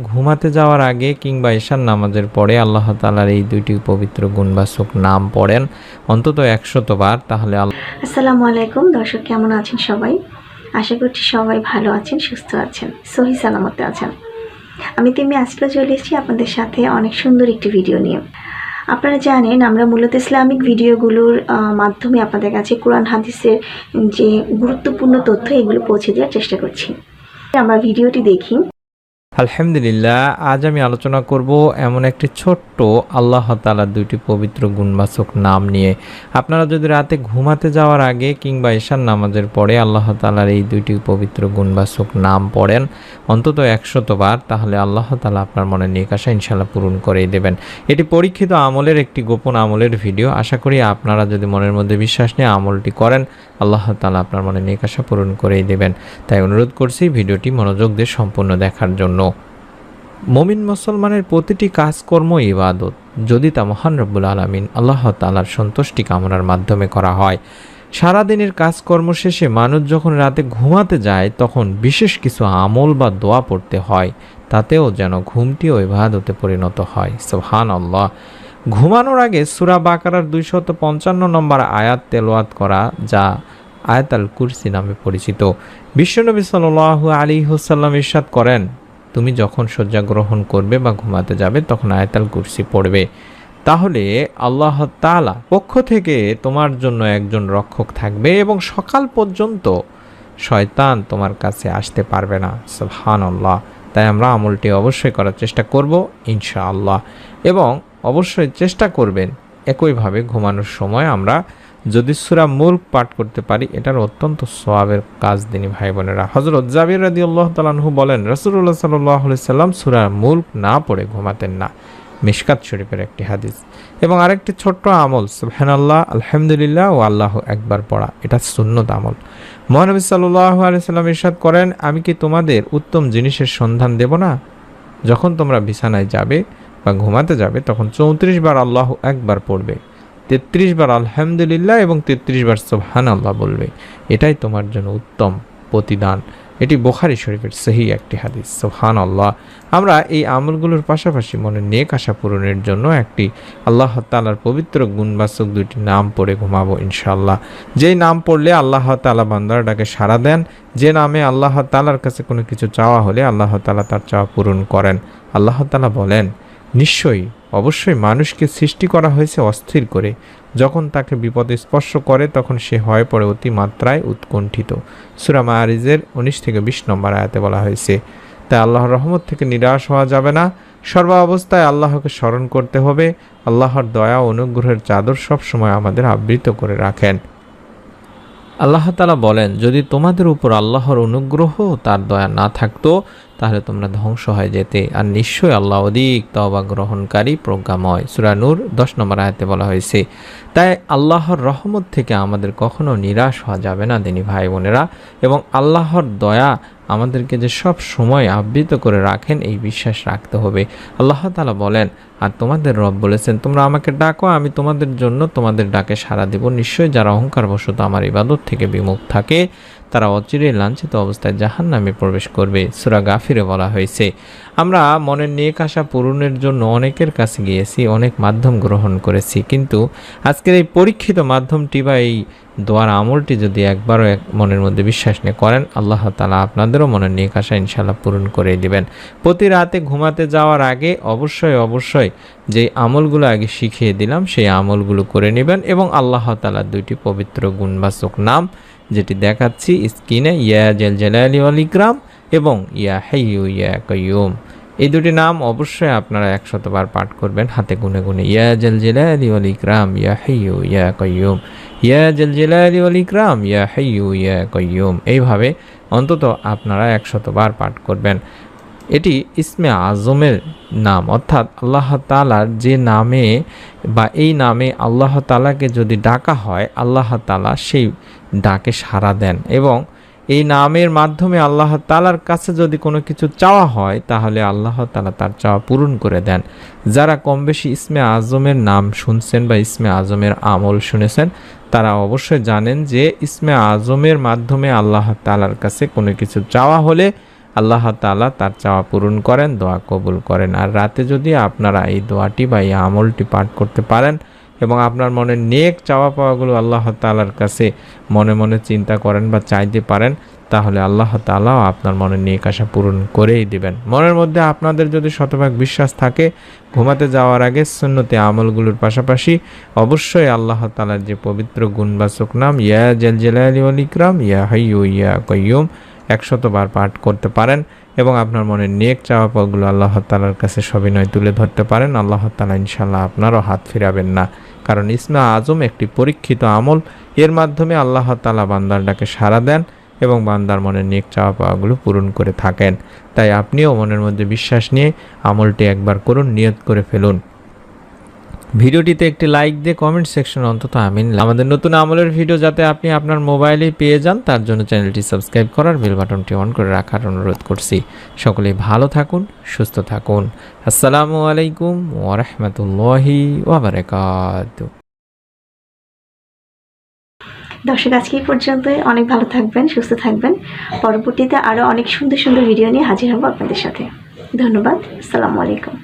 ঘুমাতে যাওয়ার আগে কিংবা ঈশার নামাজের পরে আল্লাহ তাআলার এই দুইটি পবিত্র গুণবাচক নাম পড়েন অন্তত 100 বার, তাহলে আসসালামু আলাইকুম দর্শক, কেমন আছেন সবাই? আশা করছি সবাই ভালো আছেন, সুস্থ আছেন, সহি সালামতে আছেন। আমি তেমনি আজকে চলে এসেছি আপনাদের সাথে অনেক সুন্দর একটি ভিডিও নিয়ে। আপনারা জানেন আমরা মূলত ইসলামিক ভিডিওগুলোর মাধ্যমে আপনাদের কাছে কোরআন হাদিসের যে গুরুত্বপূর্ণ তথ্য এগুলো পৌঁছে দেওয়ার চেষ্টা করছি। আমরা ভিডিওটি দেখি। আলহামদুলিল্লাহ, আজ আমি আলোচনা করব এমন একটি ছোট্ট আল্লাহ তাআলার দুইটি পবিত্র গুণবাচক নাম নিয়ে। আপনারা যদি রাতে ঘুমাতে যাওয়ার আগে কিংবা ঈশার নামাজের পরে আল্লাহ তাআলার এই দুইটি পবিত্র গুণবাচক নাম পড়েন অন্তত 100 বার, তাহলে আল্লাহ তাআলা আপনার মনের নেক আশা ইনশাআল্লাহ পূরণ করেই দেবেন। এটি পরীক্ষিত আমলের একটি গোপন আমলের ভিডিও। আশা করি আপনারা যদি মনের মধ্যে বিশ্বাস নিয়ে আমলটি করেন আল্লাহ তাআলা আপনার মনের নেক আশা পূরণ করেই দেবেন। তাই অনুরোধ করছি ভিডিওটি মনোযোগ দিয়ে সম্পূর্ণ দেখার জন্য। মুমিন মুসলমানের প্রতিটি কাজকর্ম ইবাদত, যদি তা মহান রব্বুল আলামিন আল্লাহ তাআলার সন্তুষ্টি কামনার মাধ্যমে করা হয়। সারাদিনের কাজকর্ম শেষে মানুষ যখন রাতে ঘুমাতে যায় তখন বিশেষ কিছু আমল বা দোয়া পড়তে হয়, তাতেও যেন ঘুমটিও ইবাদতে পরিণত হয়। সুবহানাল্লাহ। ঘুমানোর আগে সূরা বাকারার 255 নম্বর আয়াত তেলাওয়াত করা, যা আয়াতুল কুরসি নামে পরিচিত। বিশ্বনবী সাল্লাল্লাহু আলাইহি ওয়াসাল্লাম ইরশাদ করেন, তুমি যখন শয্যা গ্রহণ করবে বা ঘুমাতে যাবে তখন আয়াতুল কুরসি পড়বে, তাহলে আল্লাহ তাআলা পক্ষ থেকে তোমার জন্য একজন রক্ষক থাকবে এবং সকাল পর্যন্ত শয়তান তোমার কাছে আসতে পারবে না। সুবহানাল্লাহ। তাই আমরা আমলটি অবশ্যই করার চেষ্টা করব ইনশাআল্লাহ, এবং অবশ্যই চেষ্টা করবেন একইভাবে ঘুমানোর সময় আমরা যদি সূরা মুলক পাঠ করতে পারি, এটার অত্যন্ত সওয়াবের কাজ দিনী ভাই বোনেরা। হযরত জাবির রাদিয়াল্লাহু তাআলা আনহু বলেন, রাসূলুল্লাহ সাল্লাল্লাহু আলাইহি সাল্লাম সূরা মুলক না পড়ে ঘুমাতেন না। মিশকাত শরীফের একটি হাদিস। এবং আরেকটি ছোট্ট আমল সুবহানাল্লাহ, আলহামদুলিল্লাহ ও আল্লাহু আকবার পড়া, এটা সুন্নত আমল। মহানবী সাল্লাল্লাহু আলাইহি সাল্লাম ইরশাদ করেন, আমি কি তোমাদের উত্তম জিনিসের সন্ধান দেব না? যখন তোমরা বিছানায় যাবে বা ঘুমাতে যাবে তখন 34 বার আল্লাহু আকবার পড়বে, 33 বার আলহামদুলিল্লাহ এবং 33 বার সুবহানাল্লাহ বলবে। এটাই তোমার জন্য উত্তম প্রতিদান। এটি বুখারী শরীফের সহিহ একটি হাদিস। সুবহানাল্লাহ। আমরা এই আমলগুলোর পাশাপাশি মনের নেক আশা পূরণের জন্য একটি আল্লাহ তাআলার পবিত্র গুণবাচক দুইটি নাম পড়ে ঘুমাবো ইনশাআল্লাহ। যেই নাম পড়লে আল্লাহ তাআলা বান্দার ডাকে সাড়া দেন, যে নামে আল্লাহ তাআলার কাছে কোনো কিছু চাওয়া হলে আল্লাহ তাআলা তার চাওয়া পূরণ করেন। আল্লাহ তাআলা বলেন, নিশ্চয়ই অবশ্যই মানুষকে সৃষ্টি করা হয়েছে অস্থির করে, যখন তাকে বিপদে স্পর্শ করে তখন সে হয়ে পড়ে অতি মাত্রায় উৎকণ্ঠিত। সূরা মাআরিজের 19 থেকে 20 নম্বর আয়াতে বলা হয়েছে। তাই আল্লাহর রহমত থেকে নিরাশ হওয়া যাবে না, সর্বাবস্থায় আল্লাহকে স্মরণ করতে হবে। আল্লাহর দয়া ও অনুগ্রহের চাদর সবসময় আমাদের আবৃত করে রাখেন। আল্লাহ তাআলা বলেন, যদি তোমাদের উপর আল্লাহর অনুগ্রহ তার দয়া না থাকতো তাহলে তোমরা ধ্বংস হয়ে যেতে, আর নিশ্চয়ই আল্লাহ অধিক তওবা গ্রহণকারী প্রজ্ঞাময়। সূরা নূর 10 নম্বর আয়াতে বলা হয়েছে। তাই আল্লাহর রহমত থেকে আমাদের কখনো নিরাশ হওয়া যাবে না দিনী ভাই বোনেরা, এবং আল্লাহর দয়া আমাদেরকে যে সব সময় আবৃত করে রাখেন এই বিশ্বাস রাখতে হবে। আল্লাহ তাআলা বলেন, আর তোমাদের রব বলেছেন, তোমরা আমাকে ডাকো, আমি তোমাদের জন্য তোমাদের ডাকে সাড়া দেব। নিশ্চয়ই যারা অহংকারবশত আমার ইবাদত থেকে বিমুখ থাকে তারা অচিরেই লাঞ্ছিত অবস্থায় জাহান্নামে প্রবেশ করবে। সূরা গাফিরে বলা হয়েছে। আমরা মনের নেক আশা পূরণের জন্য অনেকের কাছে গিয়েছি, অনেক মাধ্যম গ্রহণ করেছি, কিন্তু আজকের এই পরীক্ষিত মাধ্যমটি বা এই দোয়ার আমলটি যদি একবারও মনের মধ্যে বিশ্বাস নিয়ে করেন, আল্লাহ তাআলা আপনাদেরও মনের নেক আশা ইনশাআল্লাহ পূরণ করে দিবেন। প্রতি রাতে ঘুমাতে যাওয়ার আগে অবশ্যই যে আমলগুলো আগে শিখিয়ে দিলাম সেই আমলগুলো করে নেবেন, এবং আল্লাহ তাআলার দুইটি পবিত্র গুণবাচক নাম যেটি দেখাচ্ছি স্ক্রিনে, ইয়া জাল জালালি ওয়াল ইকরাম এবং ইয়া হাইয়ু ইয়া কাইয়ুম, এই দুটি নাম অবশ্যই আপনারা 100 বার পাঠ করবেন হাতে গুনে গুনে। ইয়া জাল জালালি ওয়াল ইকরাম ইয়া হাইয়ু ইয়া কাইয়ুম, ইয়া জাল জালালি ওয়াল ইকরাম ইয়া হাইয়ু ইয়া কাইয়ুম, এইভাবে অন্তত আপনারা 100 বার পাঠ করবেন। এটি ইসমে আজমের নাম, অর্থাৎ আল্লাহ তাআলার যে নামে বা এই নামে আল্লাহ তাআলাকে যদি ডাকা হয় আল্লাহ তাআলা সেই ডাকে সাড়া দেন, এবং এই নামের মাধ্যমে আল্লাহ তাআলার কাছে যদি কোনো কিছু চাওয়া হয় তাহলে আল্লাহ তাআলা তার চাওয়া পূরণ করে দেন। যারা কম বেশি ইসমে আজমের নাম শুনছেন বা ইসমে আজমের আমল শুনেছেন তারা অবশ্যই জানেন যে ইসমে আজমের মাধ্যমে আল্লাহ তাআলার কাছে কোনো কিছু চাওয়া হলে আল্লাহ তাআলা তার চাওয়া পূরণ করেন, দোয়া কবুল করেন। আর রাতে যদি আপনারা এই দোয়াটি বা এই আমলটি পাঠ করতে পারেন এবং আপনার মনের নেক চাওয়া পাওয়াগুলো আল্লাহ তাআলার কাছে মনে মনে চিন্তা করেন বা চাইতে পারেন, তাহলে আল্লাহ তাআলাও আপনার মনের নেক আশা পূরণ করেই দিবেন। মনের মধ্যে আপনাদের যদি শতভাগ বিশ্বাস থাকে, ঘুমাতে যাওয়ার আগে সুন্নতে আমলগুলোর পাশাপাশি অবশ্যই আল্লাহ তাআলার যে পবিত্র গুণবাচক নাম ইয়া জাল জালালি ওয়াল ইকরাম, ইয়া হাইয়্যু ইয়া কাইয়্যুম 100 বার পাঠ করতে পারেন এবং আপনার মনের নেক চাওয়া পাওয়াগুলো আল্লাহ তাআলার কাছে সবিনয় তুলে ধরতে পারেন, আল্লাহ তাআলা ইনশাআল্লাহ আপনারও হাত ফিরাবেন না। কারণ ইসমে আজম একটি পরীক্ষিত আমল, এর মাধ্যমে আল্লাহ তাআলা বান্দার ডাকে সাড়া দেন এবং বান্দার মনের নেক চাওয়া পাওয়াগুলো পূরণ করে থাকেন। তাই আপনিও মনের মধ্যে বিশ্বাস নিয়ে আমলটি একবার করুন, নিয়ত করে ফেলুন। ভিডিওটিতে একটি লাইক দিয়ে কমেন্ট সেকশনে অন্তত আমিন। আমাদের নতুন আমলের ভিডিও যাতে আপনি আপনার মোবাইলেই পেয়ে যান, তার জন্য চ্যানেলটি সাবস্ক্রাইব করার বেল বাটনটি অন করে রাখার অনুরোধ করছি। সকলেই ভালো থাকুন, সুস্থ থাকুন। আসসালামু আলাইকুম ওয়া রাহমাতুল্লাহি ওয়া বারাকাতুহু। দর্শক, আজকে এই পর্যন্তই। অনেক ভালো থাকবেন, সুস্থ থাকবেন। পরবর্তীতে আরও অনেক সুন্দর সুন্দর ভিডিও নিয়ে হাজির হব আপনাদের সাথে। ধন্যবাদ। আসসালামু আলাইকুম।